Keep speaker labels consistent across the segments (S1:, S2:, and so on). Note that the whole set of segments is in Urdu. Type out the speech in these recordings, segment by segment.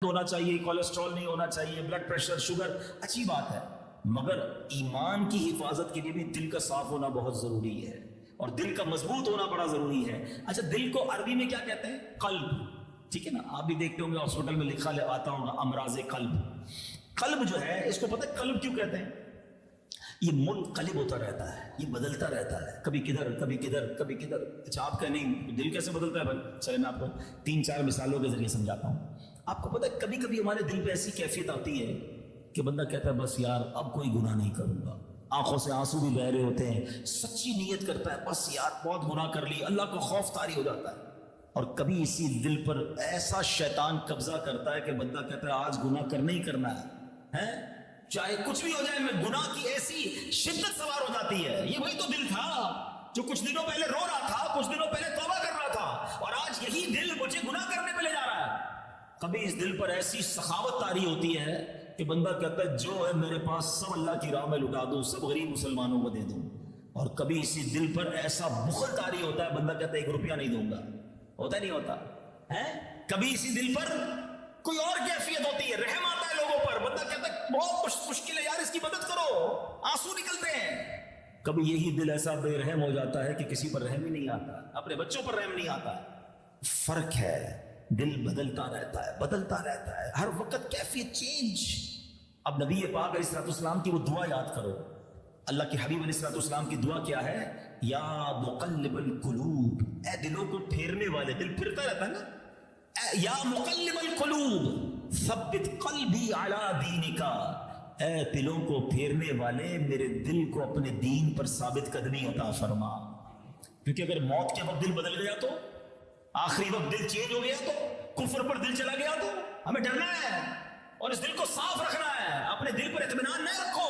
S1: ہونا چاہیے، کولیسٹرول نہیں ہونا چاہیے، بلڈ پریشر، شوگر، اچھی بات ہے، مگر ایمان کی حفاظت کے لیے بھی دل کا صاف ہونا بہت ضروری ہے اور دل کا مضبوط ہونا بڑا ضروری ہے۔ اچھا، دل کو عربی میں کیا کہتے ہیں؟ قلب، ٹھیک ہے نا؟ آپ بھی دیکھتے ہوں گے ہاسپٹل میں لکھا آتا ہوگا امراض قلب۔ قلب جو ہے، اس کو پتہ ہے قلب کیوں کہتے ہیں؟ یہ منقلب ہوتا رہتا ہے، یہ بدلتا رہتا ہے، کبھی کدھر کبھی کدھر کبھی کدھر۔ اچھا، آپ کا نہیں دل کیسے بدلتا ہے بھائی؟ چلے میں آپ کو 3-4 مثالوں کے ذریعے سمجھاتا ہوں۔ آپ کو پتہ ہے کبھی کبھی ہمارے دل پہ ایسی کیفیت آتی ہے کہ بندہ کہتا ہے بس یار اب کوئی گناہ نہیں کروں گا، آنکھوں سے آنسو بھی بہ رہے ہوتے ہیں، سچی نیت کرتا ہے بس یار بہت گناہ کر لی، اللہ کا خوف طاری ہو جاتا ہے۔ اور کبھی اسی دل پر ایسا شیطان قبضہ کرتا ہے کہ بندہ کہتا ہے آج گناہ کرنا ہی کرنا ہے، چاہے کچھ بھی ہو جائے، میں گناہ کی ایسی شدت سوار ہو جاتی ہے۔ یہ وہی تو دل تھا جو کچھ دنوں پہلے رو رہا تھا، کچھ دنوں پہلے توبہ کر رہا تھا، اور آج یہی دل مجھے گناہ کرنے پہ لے جا رہا ہے۔ کبھی اس دل پر ایسی سخاوت طاری ہوتی ہے کہ بندہ کہتا ہے جو ہے میرے پاس سب اللہ کی راہ میں لٹا دوں، سب غریب مسلمانوں کو دے دوں۔ اور کبھی اسی دل پر ایسا بخل طاری ہوتا ہے، بندہ کہتا ہے 1 روپیہ نہیں دوں گا۔ ہوتا نہیں ہوتا ہے؟ کبھی اسی دل پر کوئی اور کیفیت ہوتی ہے، رحم آتا ہے لوگوں پر، بندہ کہتا ہے بہت مشکل ہے یار، اس کی مدد کرو، آنسو نکلتے ہیں۔ کبھی یہی دل ایسا بے رحم ہو جاتا ہے کہ کسی پر رحم ہی نہیں آتا، اپنے بچوں پر رحم نہیں آتا۔ فرق ہے، دل بدلتا رہتا ہے، بدلتا رہتا ہے، ہر وقت کیفیت چینج۔ اب نبی پاک علیہ الصلوۃ والسلام کی وہ دعا یاد کرو۔ اللہ کے حبیب علیہ الصلوۃ والسلام کی دعا کیا ہے؟ یا مقلب القلوب، اے دلوں کو پھیرنے والے، دل پھرتا رہتا ہے نا، یا مقلب القلوب ثبت قلبی علی دینک، اے دلوں کو پھیرنے والے میرے دل کو اپنے دین پر ثابت قدمی عطا فرما۔ کیونکہ اگر موت کے وقت دل بدل گیا تو، آخری وقت دل چینج ہو گیا تو، کفر پر دل چلا گیا تو ہمیں ڈرنا ہے اور اس دل کو صاف رکھنا ہے، اپنے دل پر اطمینان نہ رکھو۔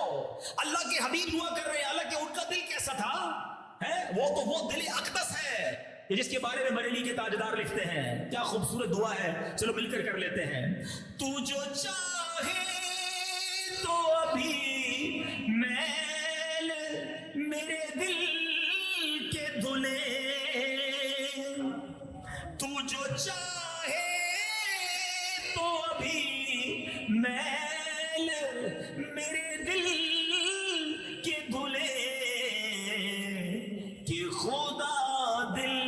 S1: اللہ کے حبیب دعا کر رہے ہیں، اللہ کے ان کا دل کیسا تھا ہے؟ وہ تو وہ دل اقدس ہے جس کے بارے میں بریلی کے تاجدار لکھتے ہیں۔ کیا خوبصورت دعا ہے، چلو مل کر لیتے ہیں۔ تو جو چاہے تو ابھی میل میرے دل کے دھلے، تو جو چاہے تو ابھی میل میرے دل کے دھلے، کہ خدا دل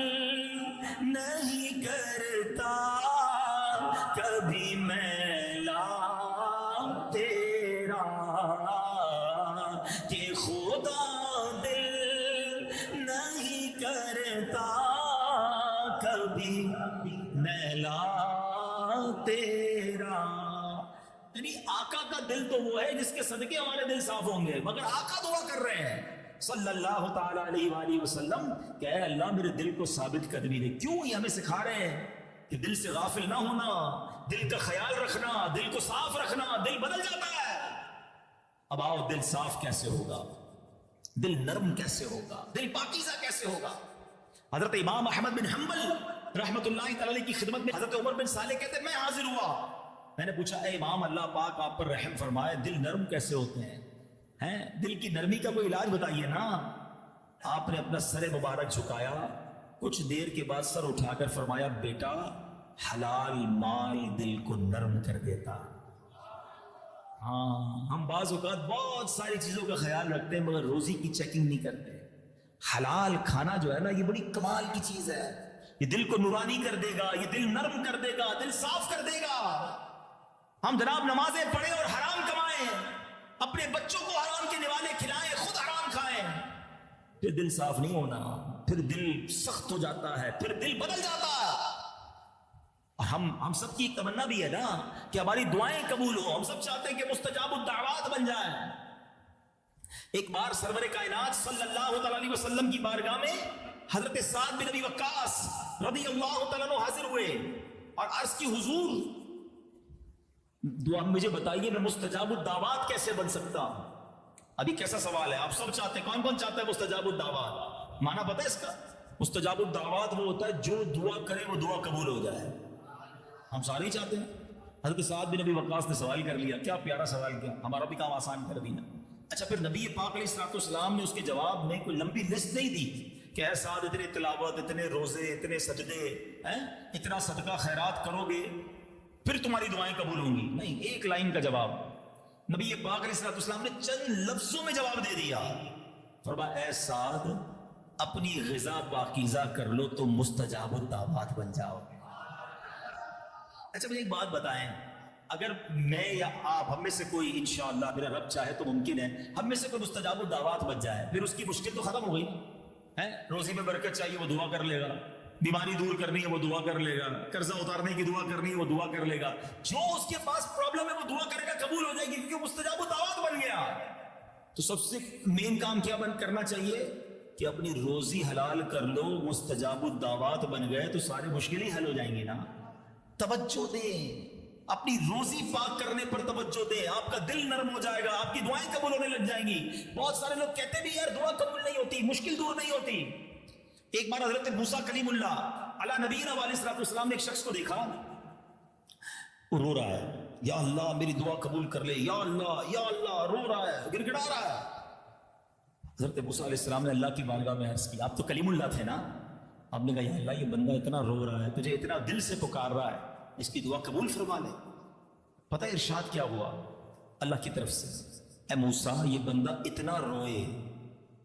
S1: نہیں کرتا کبھی میلا تیرا، کہ خدا دل نہیں کرتا کبھی میلا تیرا۔ یعنی آقا کا دل تو وہ ہے جس کے صدقے ہمارے دل صاف ہوں گے، مگر آقا دعا کر رہے ہیں صلی اللہ تعالی علیہ وآلہ وسلم کہ اے اللہ میرے دل کو ثابت قدمی دے۔ کیوں یہ ہمیں سکھا رہے ہیں کہ دل سے غافل نہ ہونا، دل کا خیال رکھنا، دل کو صاف رکھنا، دل بدل جاتا ہے۔ اب آؤ، دل صاف کیسے ہوگا؟ دل نرم کیسے ہوگا؟ دل پاکیزہ کیسے ہوگا؟ حضرت امام احمد بن حنبل رحمۃ اللہ تعالی کی خدمت میں حضرت عمر بن صالح کہتے ہیں میں حاضر ہوا، میں نے پوچھا اے امام اللہ پاک آپ پر رحم فرمائے، دل نرم کیسے ہوتے ہیں؟ دل کی نرمی کا کوئی علاج بتائیے نا۔ آپ نے اپنا سر مبارک جھکایا، کچھ دیر کے بعد سر اٹھا کر فرمایا بیٹا حلال مال دل کو نرم کر دیتا۔ ہاں، ہم بعض اوقات بہت ساری چیزوں کا خیال رکھتے ہیں مگر روزی کی چیکنگ نہیں کرتے۔ حلال کھانا جو ہے نا، یہ بڑی کمال کی چیز ہے، یہ دل کو نورانی کر دے گا، یہ دل نرم کر دے گا، دل صاف کر دے گا۔ ہم جناب نمازیں پڑھیں اور حرام کمائیں، اپنے بچوں کو حرام کے نوالے کھلائیں، خود حرام کھائیں، پھر دل صاف نہیں ہونا، پھر دل سخت ہو جاتا ہے، پھر دل بدل جاتا ہے۔ اور ہم سب کی تمنا بھی ہے نا کہ ہماری دعائیں قبول ہو، ہم سب چاہتے ہیں کہ مستجاب الدعوات بن جائیں۔ ایک بار سرور کائنات صلی اللہ علیہ وسلم کی بارگاہ میں حضرت سعد بن ابی وقاص رضی اللہ تعالیٰ عنہ حاضر ہوئے اور عرض کی حضور دعا مجھے بتائیے میں مستجاب الدعوات کیسے بن سکتا ہوں؟ ابھی کیسا سوال ہے، آپ سب چاہتے ہیں، کون کون چاہتا ہے مستجاب الدعوات؟ معنی پتہ ہے اس کا؟ مستجاب الدعوات وہ ہوتا ہے جو دعا کرے وہ دعا قبول ہو جائے۔ ہم سارے ہی چاہتے ہیں۔ حضرت سعد بن ابی وقاص نے سوال کر لیا، کیا پیارا سوال کیا، ہمارا بھی کام آسان کر دیا۔ اچھا، پھر نبی پاک علیہ الصلوۃ والسلام نے اس کے جواب میں کوئی لمبی لسٹ نہیں دی کہ اے سعد اتنے تلاوت، اتنے روزے، اتنے سجدے، اتنا صدقہ خیرات کرو گے پھر تمہاری دعائیں قبول ہوں گی. نہیں، ایک لائن کا جواب نبی پاک علیہ السلام نے چند لفظوں میں جواب دے دیا. فرمایا اے سعد، اپنی غذا پاکیزہ کر لو تو مستجاب الدعوات بن جاؤ. اچھا مجھے ایک بات بتائیں، اگر میں یا آپ ہم میں سے کوئی، انشاءاللہ میرا رب چاہے تو ممکن ہے ہم میں سے کوئی مستجاب الدعوات بن جائے، پھر اس کی مشکل تو ختم ہو گئی ہے. روزی میں برکت چاہیے وہ دعا کر لے گا، بیماری دور کرنی ہے وہ دعا کر لے گا، قرضہ اتارنے کی دعا کرنی ہے وہ دعا کر لے گا. جو اس کے پاس پرابلم ہے وہ دعا کرے گا، قبول ہو جائے گی کیونکہ مستجاب الدعوات بن گیا. تو سب سے مین کام کیا کرنا چاہیے کہ اپنی روزی حلال کر لو. مستجاب الدعوات بن گئے تو سارے مشکلیں حل ہو جائیں گی نا. توجہ دیں، اپنی روزی پاک کرنے پر توجہ دیں، آپ کا دل نرم ہو جائے گا، آپ کی دعائیں قبول ہونے لگ جائیں گی. بہت سارے لوگ کہتے بھی یار دعا قبول نہیں ہوتی، مشکل دور نہیں ہوتی. ایک بار حضرت موسیٰ کلیم اللہ علی نبینا علیہ السلام نے ایک شخص کو دیکھا، وہ رو رہا ہے، یا اللہ میری دعا قبول کر لے، یا اللہ، رو رہا ہے، گڑ گڑا رہا ہے. حضرت موسیٰ علیہ السلام نے اللہ کی بارگاہ میں عرض کی، آپ تو کلیم اللہ تھے نا، آپ نے کہا یا اللہ یہ بندہ اتنا رو رہا ہے، تجھے اتنا دل سے پکار رہا ہے، اس کی دعا قبول فرما لے. پتہ ہے ارشاد کیا ہوا اللہ کی طرف سے؟ اے موسیٰ یہ بندہ اتنا روئے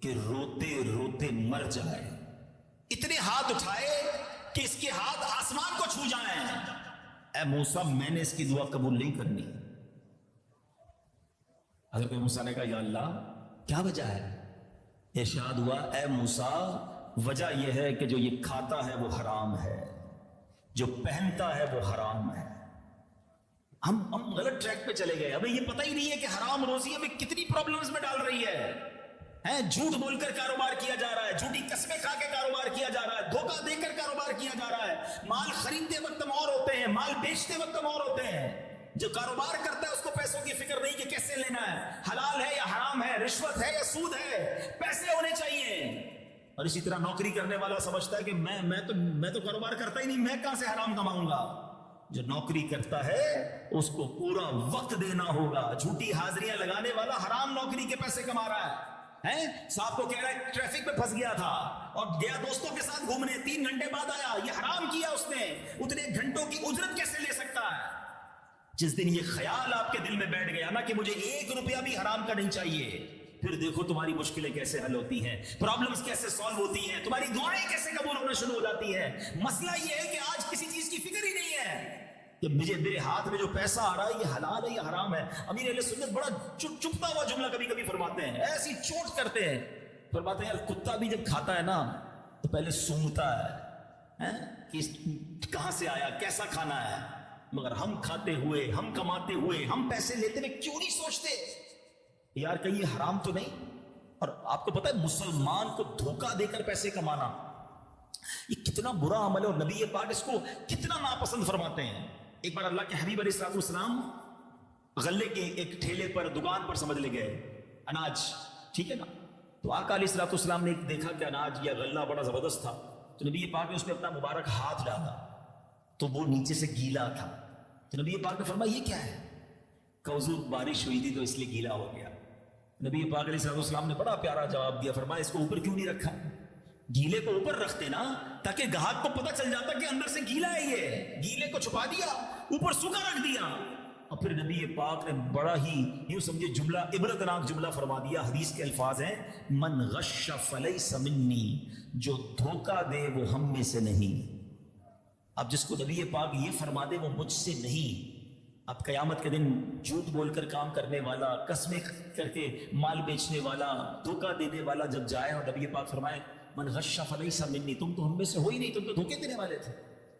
S1: کہ روتے روتے مر جائے، اتنے ہاتھ اٹھائے کہ اس کے ہاتھ آسمان کو چھو جائیں. اے موسیٰ میں نے اس کی دعا قبول نہیں کرنی. حضرت موسیٰ نے کہا یا اللہ کیا وجہ ہے؟ ارشاد ہوا اے موسیٰ وجہ یہ ہے کہ جو یہ کھاتا ہے وہ حرام ہے، جو پہنتا ہے وہ حرام ہے. ہم غلط ٹریک پہ چلے گئے، ہمیں یہ پتہ ہی نہیں ہے کہ حرام روزی ہمیں کتنی پرابلمز میں ڈال رہی ہے. جھوٹ بول کر کاروبار کیا جا رہا ہے، جھوٹی قسمیں کھا کے کاروبار کیا جا رہا ہے، دھوکہ دے کر کاروبار کیا جا رہا ہے. مال خریدتے وقت ہم اور ہوتے ہیں، مال بیچتے وقت ہم اور ہوتے ہیں. جو کاروبار کرتا ہے اس کو پیسوں کی فکر نہیں کہ کیسے لینا ہے، حلال ہے یا حرام ہے، رشوت ہے یا سود ہے، پیسے ہونے چاہیے. اور اسی طرح نوکری کرنے والا سمجھتا ہے کہ میں تو کاروبار کرتا ہی نہیں، میں کہاں سے حرام کماؤں گا. جو نوکری کرتا ہے اس کو پورا وقت دینا ہوگا. جھوٹی حاضریاں لگانے والا حرام نوکری کے پیسے کما رہا ہے. صاحب کو کہہ رہا ہے ٹریفک میں پھنس گیا تھا اور گیا دوستوں کے ساتھ گھومنے، 3 گھنٹے بعد آیا، یہ حرام کیا اس نے. اتنے گھنٹوں کی اجرت کیسے لے سکتا ہے؟ جس دن یہ خیال آپ کے دل میں بیٹھ گیا نا کہ مجھے 1 روپیہ بھی حرام کا نہیں چاہیے، پھر دیکھو تمہاری مشکلیں کیسے حل ہوتی ہیں، پرابلمز کیسے سالو ہوتی ہیں، تمہاری دعائیں کیسے قبول ہونا شروع ہو جاتی ہیں. مسئلہ یہ ہے کہ آج کسی چیز کی فکر ہی نہیں ہے کہ میرے ہاتھ میں جو پیسہ آ رہا ہے یہ حلال ہے یا حرام ہے. امیر اہل سنت بڑا چپتا ہوا جملہ کبھی کبھی فرماتے ہیں، ایسی چوٹ کرتے ہیں، فرماتے ہیں یار کتا بھی جب کھاتا ہے نا تو پہلے سونگتا ہے کہ کہاں سے آیا، کیسا کھانا ہے. مگر ہم کھاتے ہوئے، ہم کماتے ہوئے، ہم پیسے لیتے ہوئے کیوں نہیں سوچتے یار کہیں یہ حرام تو نہیں؟ اور آپ کو پتا ہے مسلمان کو دھوکہ دے کر پیسے کمانا یہ کتنا برا عمل ہے، اور نبی پاک اس کو کتنا ناپسند فرماتے ہیں. ایک بار اللہ کے حبیب علیہ السلام غلے کے ایک ٹھیلے پر، دکان پر سمجھ لے گئے، اناج، ٹھیک ہے نا. تو آقا علیہ السلام نے دیکھا کہ اناج یا غلہ بڑا زبردست تھا، تو نبی پاک نے اس میں اپنا مبارک ہاتھ ڈالا تو وہ نیچے سے گیلا تھا. تو نبی پاک نے فرمایا یہ کیا ہے؟ کہ حضور بارش ہوئی تھی تو اس لیے گیلا ہو گیا. نبی پاک علیہ السلام نے بڑا پیارا جواب دیا، فرمایا اس کو اوپر کیوں نہیں رکھا؟ گیلے کو اوپر رکھتے نا تاکہ گاہک کو پتہ چل جاتا کہ اندر سے گیلا ہے. یہ گیلے کو چھپا دیا، اوپر سوکھا رکھ دیا. اور پھر نبی پاک نے بڑا ہی یوں سمجھے جملہ، عبرتناک جملہ فرما دیا. حدیث کے الفاظ ہیں من غش فلیس منی، جو دھوکہ دے وہ ہم میں سے نہیں. اب جس کو نبی پاک یہ فرما دے وہ مجھ سے نہیں. اب قیامت کے دن جھوٹ بول کر کام کرنے والا، قسمیں کر کے مال بیچنے والا، دھوکہ دینے والا جب جائے اور نبی پاک فرمائے من غش فلیس منی، تم تو ہم میں سے ہو ہی نہیں، تم تو دھوکے دینے والے تھے،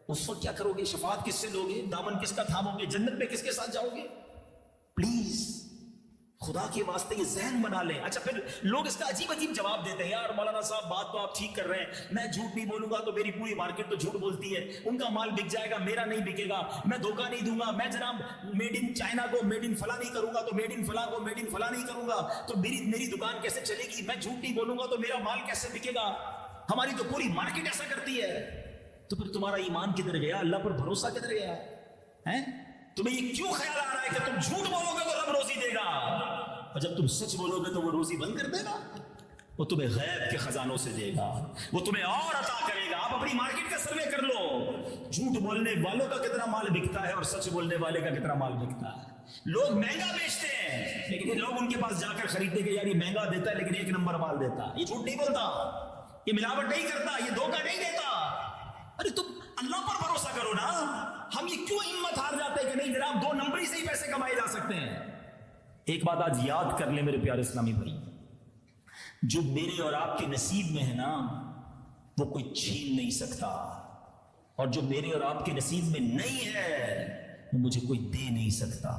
S1: اس وقت کیا کرو گے؟ شفاعت کس سے لو گے؟ دامن کس کا تھامو گے؟ جنت میں کس کے ساتھ جاؤ گے؟ پلیز خدا کے واسطے یہ ذہن بنا لیں. اچھا پھر لوگ اس کا عجیب عجیب جواب دیتے ہیں، یار مولانا صاحب بات تو آپ ٹھیک کر رہے ہیں، میں جھوٹ نہیں بولوں گا تو میری پوری مارکیٹ تو جھوٹ بولتی ہے، ان کا مال بک جائے گا میرا نہیں بکے گا، میں دھوکہ نہیں دوں گا، میں جناب میڈ ان چائنا کو میڈ ان فلاں نہیں کروں گا تو میڈ ان فلاں کو میڈ ان فلاں نہیں کروں گا تو میری دکان کیسے چلے گی، میں جھوٹ نہیں بولوں گا تو میرا مال کیسے بکے گا، ہماری تو پوری مارکیٹ ایسا کرتی ہے. تو پھر تمہارا ایمان کدھر گیا؟ اللہ پر بھروسہ کدھر گیا ہے؟ تمہیں یہ کیوں خیال آ رہا ہے کہ تم جھوٹ بولو گے تو رب روزی دے گا، اور جب تم سچ بولو گے تو وہ روزی بند کر دے گا؟ وہ تمہیں غیب کے خزانوں سے دے گا، وہ تمہیں اور عطا کرے گا. آپ اپنی مارکیٹ کا سروے کر لو، جھوٹ بولنے والوں کا کتنا مال بکتا ہے اور سچ بولنے والے کا کتنا مال بکتا ہے. لوگ مہنگا بیچتے ہیں لیکن یہ لوگ ان کے پاس جا کر خریدتے کہ یار یہ مہنگا دیتا ہے لیکن ایک نمبر مال دیتا ہے, یہ جھوٹ نہیں بولتا, یہ ملاوٹ نہیں کرتا, یہ دھوکہ نہیں دیتا. ارے تم اللہ پر بھروسہ کرو نا. ہم یہ کیوں ہمت ہار جاتے ہیں کہ نہیں جناب 2 نمبری سے ہی پیسے کمائے جا سکتے ہیں. ایک بات آج یاد کر لیں میرے پیارے اسلامی بھائی, جو میرے اور آپ کے نصیب میں ہے نا وہ کوئی چھین نہیں سکتا, اور جو میرے اور آپ کے نصیب میں نہیں ہے وہ مجھے کوئی دے نہیں سکتا.